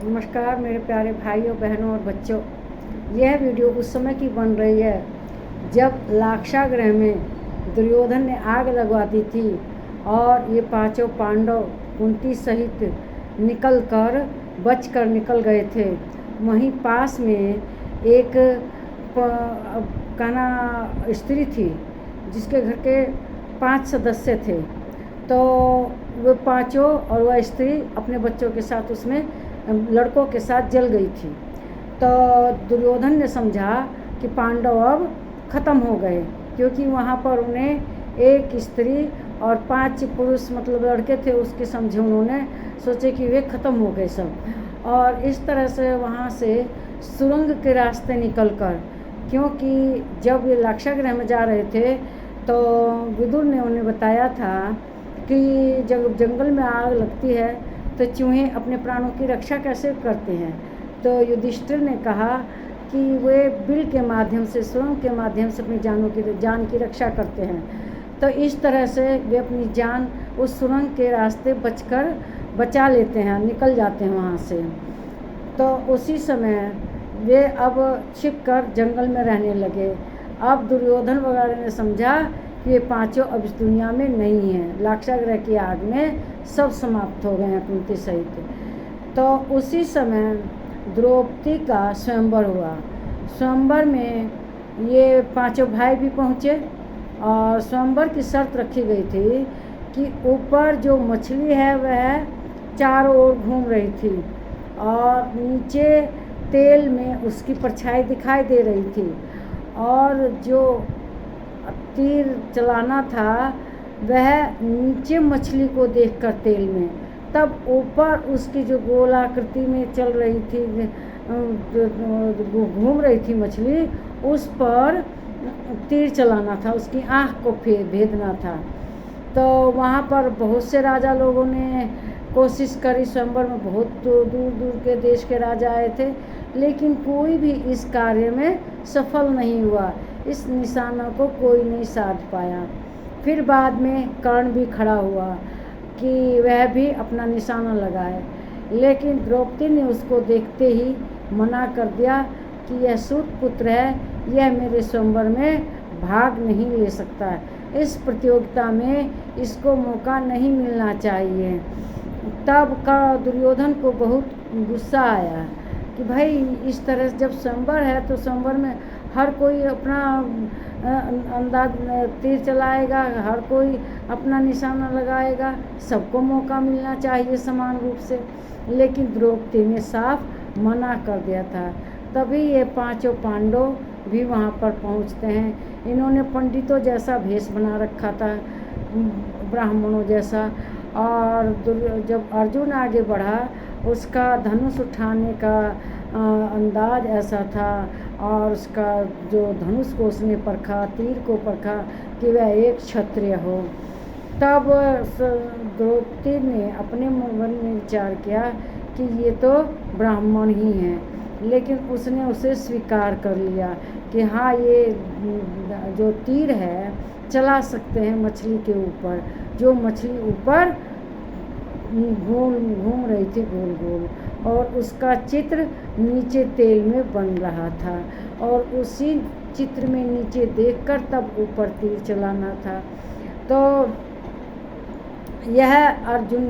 नमस्कार मेरे प्यारे भाइयों बहनों और बच्चों। यह वीडियो उस समय की बन रही है जब लाक्षागृह में दुर्योधन ने आग लगवा दी थी और ये पांचों पांडव कुंती सहित बचकर निकल गए थे। वहीं पास में एक कहना स्त्री थी जिसके घर के 5 सदस्य थे। तो वो पांचों और वह स्त्री अपने बच्चों के साथ उसमें लड़कों के साथ जल गई थी। तो दुर्योधन ने समझा कि पांडव अब ख़त्म हो गए, क्योंकि वहाँ पर उन्हें एक स्त्री और 5 पुरुष मतलब लड़के थे उसके समझे। उन्होंने सोचे कि वे ख़त्म हो गए सब, और इस तरह से वहाँ से सुरंग के रास्ते निकलकर, क्योंकि जब ये लाक्षागृह में जा रहे थे तो विदुर ने उन्हें बताया था कि जब जंगल में आग लगती है तो चूहे अपने प्राणों की रक्षा कैसे करते हैं। तो युधिष्ठिर ने कहा कि वे बिल के माध्यम से, सुरंग के माध्यम से अपनी जान की रक्षा करते हैं। तो इस तरह से वे अपनी जान उस सुरंग के रास्ते बचा लेते हैं, निकल जाते हैं वहाँ से। तो उसी समय वे अब छिपकर जंगल में रहने लगे। अब दुर्योधन वगैरह ने समझा कि ये पांचों अब इस दुनिया में नहीं हैं, लाक्षागृह की आग में सब समाप्त हो गए हैं कुंती सहित। तो उसी समय द्रौपदी का स्वयंवर हुआ। स्वयंवर में ये पांचों भाई भी पहुँचे और स्वयंवर की शर्त रखी गई थी कि ऊपर जो मछली है वह चारों ओर घूम रही थी और नीचे तेल में उसकी परछाई दिखाई दे रही थी, और जो तीर चलाना था वह नीचे मछली को देखकर तेल में, तब ऊपर उसकी जो गोलाकृति में चल रही थी, घूम रही थी मछली, उस पर तीर चलाना था, उसकी आँख को भेदना था। तो वहाँ पर बहुत से राजा लोगों ने कोशिश करी। स्वयंवर में बहुत दूर दूर के देश के राजा आए थे, लेकिन कोई भी इस कार्य में सफल नहीं हुआ। इस निशाना को कोई नहीं साध पाया। फिर बाद में कर्ण भी खड़ा हुआ कि वह भी अपना निशाना लगाए, लेकिन द्रौपदी ने उसको देखते ही मना कर दिया कि यह सूत पुत्र है, यह मेरे स्वयंवर में भाग नहीं ले सकता, इस प्रतियोगिता में इसको मौका नहीं मिलना चाहिए। तब का दुर्योधन को बहुत गुस्सा आया कि भाई इस तरह से जब स्वयंवर है तो स्वयंवर में हर कोई अपना अंदाज तीर चलाएगा, हर कोई अपना निशाना लगाएगा, सबको मौका मिलना चाहिए समान रूप से। लेकिन द्रौपदी ने साफ मना कर दिया था। तभी ये पांचों पांडव भी वहाँ पर पहुँचते हैं। इन्होंने पंडितों जैसा भेष बना रखा था, ब्राह्मणों जैसा, और जब अर्जुन आगे बढ़ा उसका धनुष उठाने का अंदाज ऐसा था, और उसका जो धनुष को उसने परखा, तीर को परखा कि वह एक क्षत्रिय हो। तब द्रौपदी ने अपने मन में विचार किया कि ये तो ब्राह्मण ही हैं, लेकिन उसने उसे स्वीकार कर लिया कि हाँ ये जो तीर है चला सकते हैं मछली के ऊपर, जो मछली ऊपर घूम रही थी गोल गोल, और उसका चित्र नीचे तेल में बन रहा था, और उसी चित्र में नीचे देखकर तब ऊपर तीर चलाना था। तो यह अर्जुन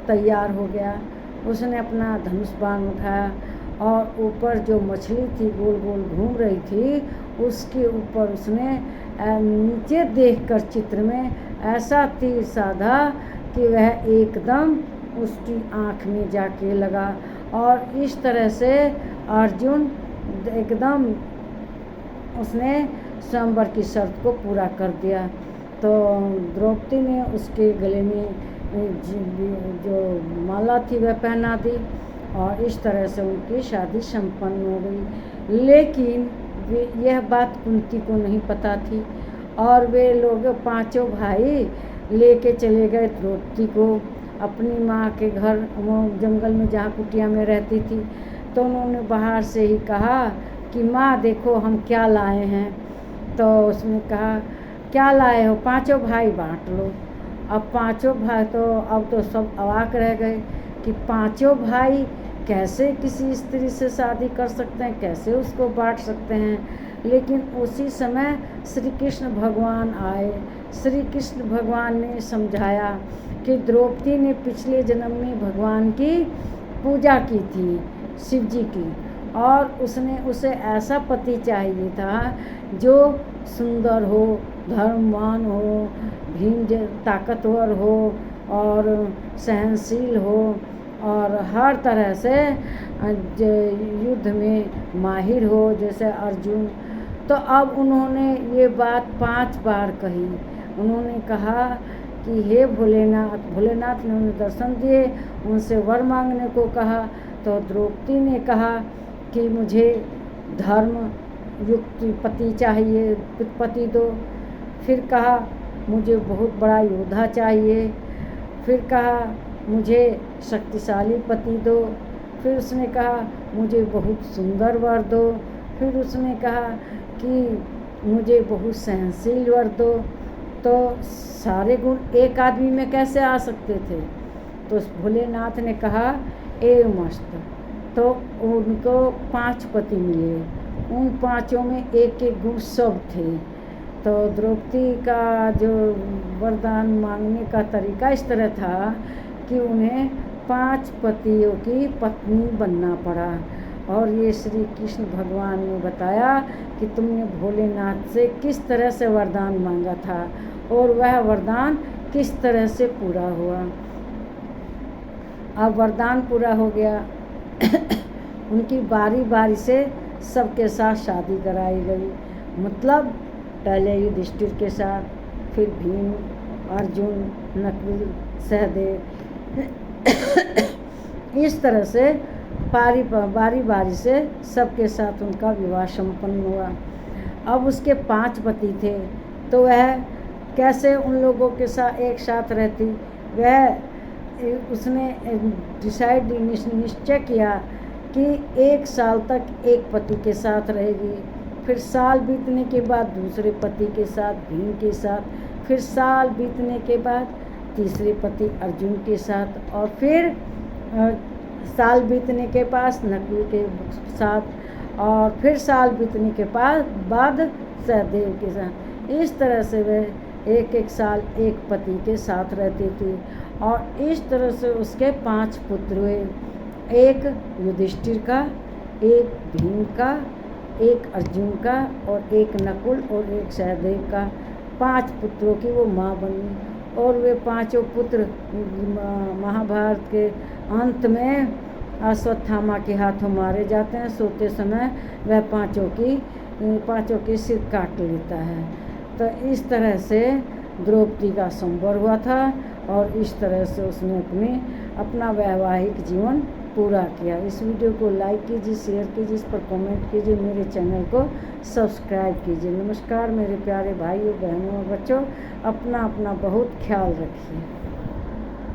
तैयार हो गया, उसने अपना धनुष बाण उठाया और ऊपर जो मछली थी गोल गोल घूम रही थी उसके ऊपर उसने नीचे देखकर चित्र में ऐसा तीर साधा कि वह एकदम उसकी आँख में जाके लगा, और इस तरह से अर्जुन एकदम उसने स्वयंवर की शर्त को पूरा कर दिया। तो द्रौपदी ने उसके गले में जो माला थी वह पहना दी, और इस तरह से उनकी शादी संपन्न हो गई। लेकिन यह बात कुंती को नहीं पता थी, और वे लोग पांचों भाई लेके चले गए द्रौपदी को अपनी माँ के घर, वो जंगल में जहाँ कुटिया में रहती थी। तो उन्होंने बाहर से ही कहा कि माँ देखो हम क्या लाए हैं। तो उसने कहा क्या लाए हो? पांचों भाई बांट लो। अब पांचों भाई तो अब तो सब अवाक रह गए कि पांचों भाई कैसे किसी स्त्री से शादी कर सकते हैं, कैसे उसको बांट सकते हैं। लेकिन उसी समय श्री कृष्ण भगवान आए। श्री कृष्ण भगवान ने समझाया कि द्रौपदी ने पिछले जन्म में भगवान की पूजा की थी, शिव जी की, और उसे ऐसा पति चाहिए था जो सुंदर हो, धर्मवान हो, भीम ताकतवर हो और सहनशील हो और हर तरह से युद्ध में माहिर हो जैसे अर्जुन। तो अब उन्होंने ये बात 5 बार कही। उन्होंने कहा कि हे भोलेनाथ। भोलेनाथ ने उन्हें दर्शन दिए, उनसे वर मांगने को कहा। तो द्रौपदी ने कहा कि मुझे धर्म युक्त पति चाहिए, पति दो। फिर कहा मुझे बहुत बड़ा योद्धा चाहिए। फिर कहा मुझे शक्तिशाली पति दो। फिर उसने कहा मुझे बहुत सुंदर वर दो। फिर उसने कहा कि मुझे बहुत सहनशील वर दो। तो सारे गुण एक आदमी में कैसे आ सकते थे? तो भोलेनाथ ने कहा ए मस्त। तो उनको 5 पति मिले। उन 5 में एक एक गुण सब थे। तो द्रौपदी का जो वरदान मांगने का तरीका इस तरह था कि उन्हें 5 पतियों की पत्नी बनना पड़ा। और ये श्री कृष्ण भगवान ने बताया कि तुमने भोलेनाथ से किस तरह से वरदान मांगा था और वह वरदान किस तरह से पूरा हुआ। अब वरदान पूरा हो गया। उनकी बारी बारी से सबके साथ शादी कराई गई। मतलब पहले युधिष्ठिर के साथ, फिर भीम, अर्जुन, नकुल, सहदेव, इस तरह से बारी बारी से सबके साथ उनका विवाह संपन्न हुआ। अब उसके 5 पति थे, तो वह कैसे उन लोगों के साथ एक साथ रहती। वह उसने निश्चय किया कि 1 साल तक एक पति के साथ रहेगी। फिर साल बीतने के बाद दूसरे पति के साथ, भीम के साथ। फिर साल बीतने के बाद तीसरे पति अर्जुन के साथ। और फिर साल बीतने के पास नकुल के साथ। और फिर साल बीतने के बाद सहदेव के साथ। इस तरह से वह एक साल एक पति के साथ रहती थी। और इस तरह से उसके 5 पुत्र हुए। एक युधिष्ठिर का, एक भीम का, एक अर्जुन का और एक नकुल और एक सहदेव का। 5 पुत्रों की वो माँ बनी। और वे 5 पुत्र महाभारत के अंत में अश्वत्थामा के हाथों मारे जाते हैं। सोते समय वह 5 के सिर काट लेता है। तो इस तरह से द्रौपदी का संवर हुआ था और इस तरह से उसने अपना वैवाहिक जीवन पूरा किया। इस वीडियो को लाइक कीजिए, शेयर कीजिए, इस पर कमेंट कीजिए, मेरे चैनल को सब्सक्राइब कीजिए। नमस्कार मेरे प्यारे भाइयों, बहनों और बच्चों, अपना बहुत ख्याल रखिए।